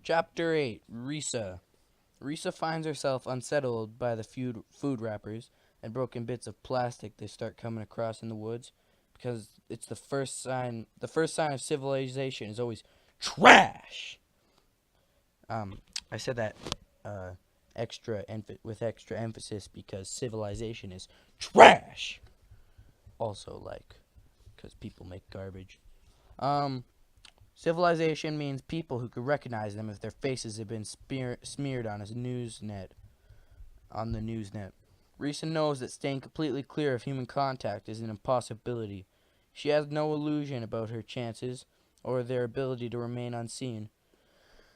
Chapter 8 Risa. Risa finds herself unsettled by the food wrappers and broken bits of plastic they start coming across in the woods because it's the first sign of civilization is always trash. I said that uh, with extra emphasis because civilization is trash. Also, like, because people make garbage. Um, Civilization means people who could recognize them if their faces have been smeared on the newsnet. Risa knows that staying completely clear of human contact is an impossibility. She has no illusion about her chances or their ability to remain unseen.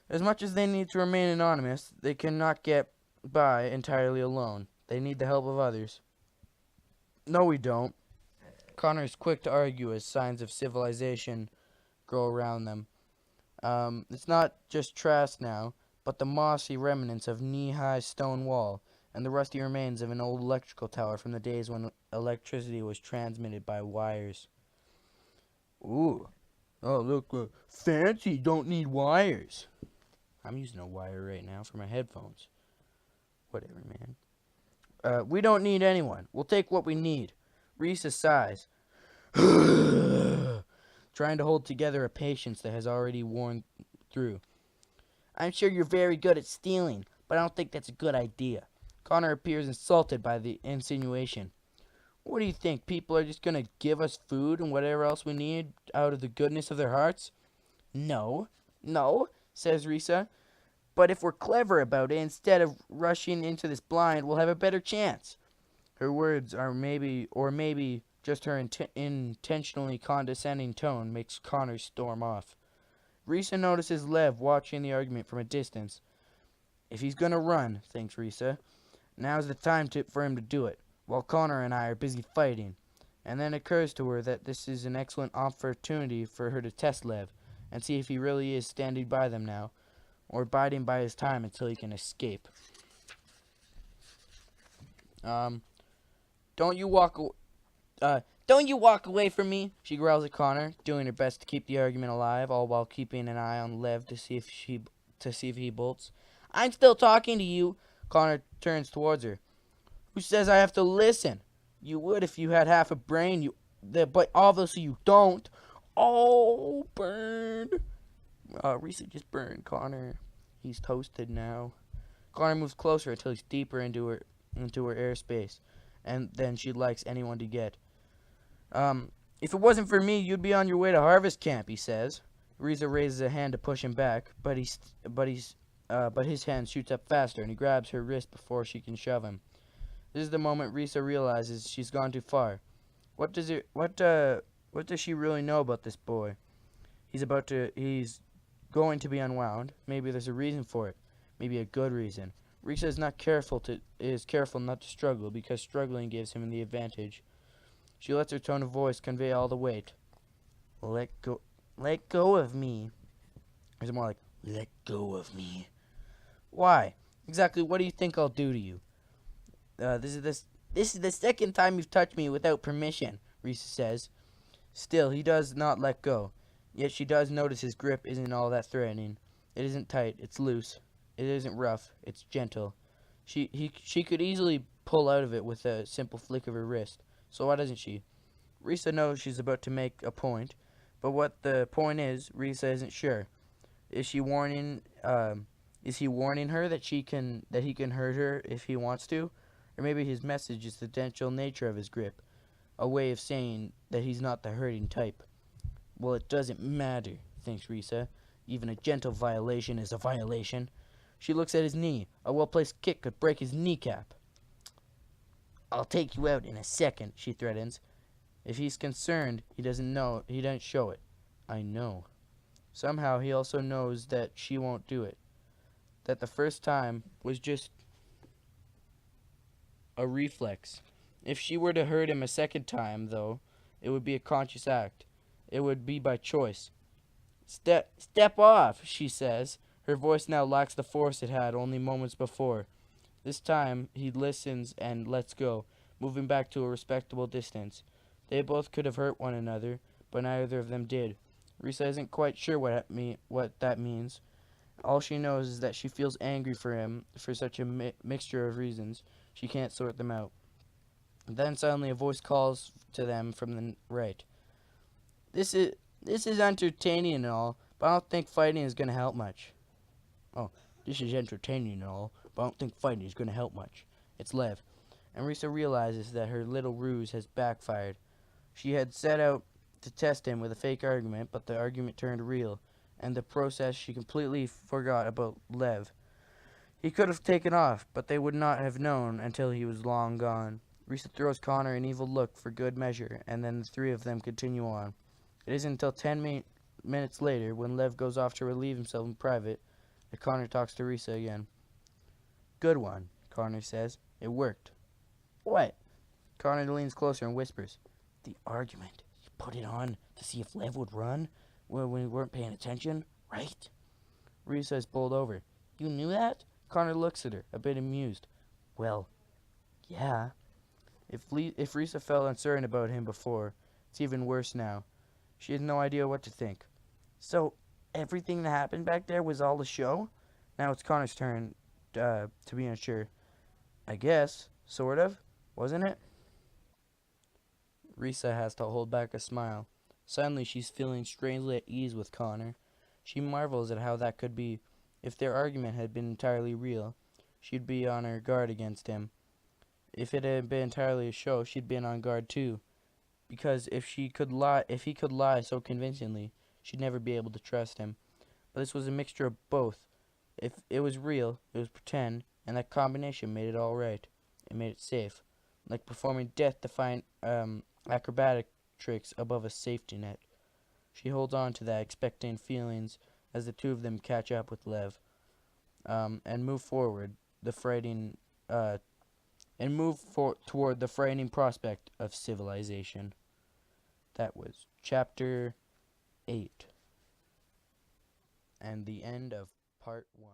As much as they need to remain anonymous, they cannot get by entirely alone. They need the help of others. No, we don't. Connor is quick to argue as signs of civilization grow around them. It's not just trash now, but the mossy remnants of knee-high stone wall and the rusty remains of an old electrical tower from the days when electricity was transmitted by wires. Ooh. Oh, look, fancy, don't need wires. I'm using a wire right now for my headphones. Whatever, man. We don't need anyone. We'll take what we need. Risa sighs, trying to hold together a patience that has already worn through. I'm sure you're very good at stealing, but I don't think that's a good idea. Connor appears insulted by the insinuation. What do you think? People are just gonna give us food and whatever else we need out of the goodness of their hearts? No, says Risa. But if we're clever about it, instead of rushing into this blind, we'll have a better chance. Her words are maybe just her intentionally condescending tone makes Connor storm off. Risa notices Lev watching the argument from a distance. If he's gonna run, thinks Risa, now's the time for him to do it, while Connor and I are busy fighting. And then it occurs to her that this is an excellent opportunity for her to test Lev and see if he really is standing by them now, or biding by his time until he can escape. Don't you walk away from me, she growls at Connor, doing her best to keep the argument alive, all while keeping an eye on Lev to see if he bolts. I'm still talking to you. Connor turns towards her. Who says I have to listen? You would if you had half a brain, but obviously you don't. Oh, burn. Risa just burned Connor. He's toasted now. Connor moves closer until he's deeper into her airspace, and then she likes anyone to get. If it wasn't for me, you'd be on your way to harvest camp, he says. Risa raises a hand to push him back, but his hand shoots up faster, and he grabs her wrist before she can shove him. This is the moment Risa realizes she's gone too far. What does she really know about this boy? He's going to be unwound. Maybe there's a reason for it. Maybe a good reason. Risa is careful not to struggle because struggling gives him the advantage. She lets her tone of voice convey all the weight. Let go of me. Or is it more like, let go of me? Why? Exactly what do you think I'll do to you? This is the second time you've touched me without permission, Risa says. Still, he does not let go. Yet she does notice his grip isn't all that threatening. It isn't tight, it's loose. It isn't rough, it's gentle. She could easily pull out of it with a simple flick of her wrist. So why doesn't she? Risa knows she's about to make a point, but what the point is, Risa isn't sure. Is he warning her that he can hurt her if he wants to? Or maybe his message is the gentle nature of his grip, a way of saying that he's not the hurting type. Well, it doesn't matter, thinks Risa. Even a gentle violation is a violation. She looks at his knee. A well-placed kick could break his kneecap. I'll take you out in a second, she threatens. If he's concerned, he doesn't show it. I know. Somehow he also knows that she won't do it. That the first time was just a reflex. If she were to hurt him a second time, though, it would be a conscious act. It would be by choice. Step off, she says. Her voice now lacks the force it had only moments before. This time, he listens and lets go, moving back to a respectable distance. They both could have hurt one another, but neither of them did. Risa isn't quite sure what that means. All she knows is that she feels angry for him for such a mixture of reasons. She can't sort them out. Then suddenly a voice calls to them from the right. This is this is entertaining and all, but I don't think fighting is gonna help much. Oh, this is entertaining and all, but I don't think fighting is gonna help much. It's Lev. And Risa realizes that her little ruse has backfired. She had set out to test him with a fake argument, but the argument turned real. And the process, she completely forgot about Lev. He could have taken off, but they would not have known until he was long gone. Risa throws Connor an evil look for good measure, and then the three of them continue on. It isn't until 10 minutes later, when Lev goes off to relieve himself in private, that Connor talks to Risa again. Good one, Connor says. It worked. What? Connor leans closer and whispers. The argument. You put it on to see if Lev would run when we weren't paying attention, right? Risa is bowled over. You knew that? Connor looks at her, a bit amused. Well, yeah. If Risa felt uncertain about him before, it's even worse now. She has no idea what to think. So, everything that happened back there was all a show? Now it's Connor's turn to be unsure. I guess, sort of, wasn't it? Risa has to hold back a smile. Suddenly she's feeling strangely at ease with Connor. She marvels at how that could be. If their argument had been entirely real, she'd be on her guard against him. If it had been entirely a show, she'd been on guard too. Because if he could lie so convincingly, she'd never be able to trust him. But this was a mixture of both. If it was real, it was pretend, and that combination made it all right. It made it safe, like performing death-defying acrobatic tricks above a safety net. She holds on to that, expecting feelings as the two of them catch up with Lev, and move forward the frightening, toward the frightening prospect of civilization. That was chapter 8, and the end of part 1.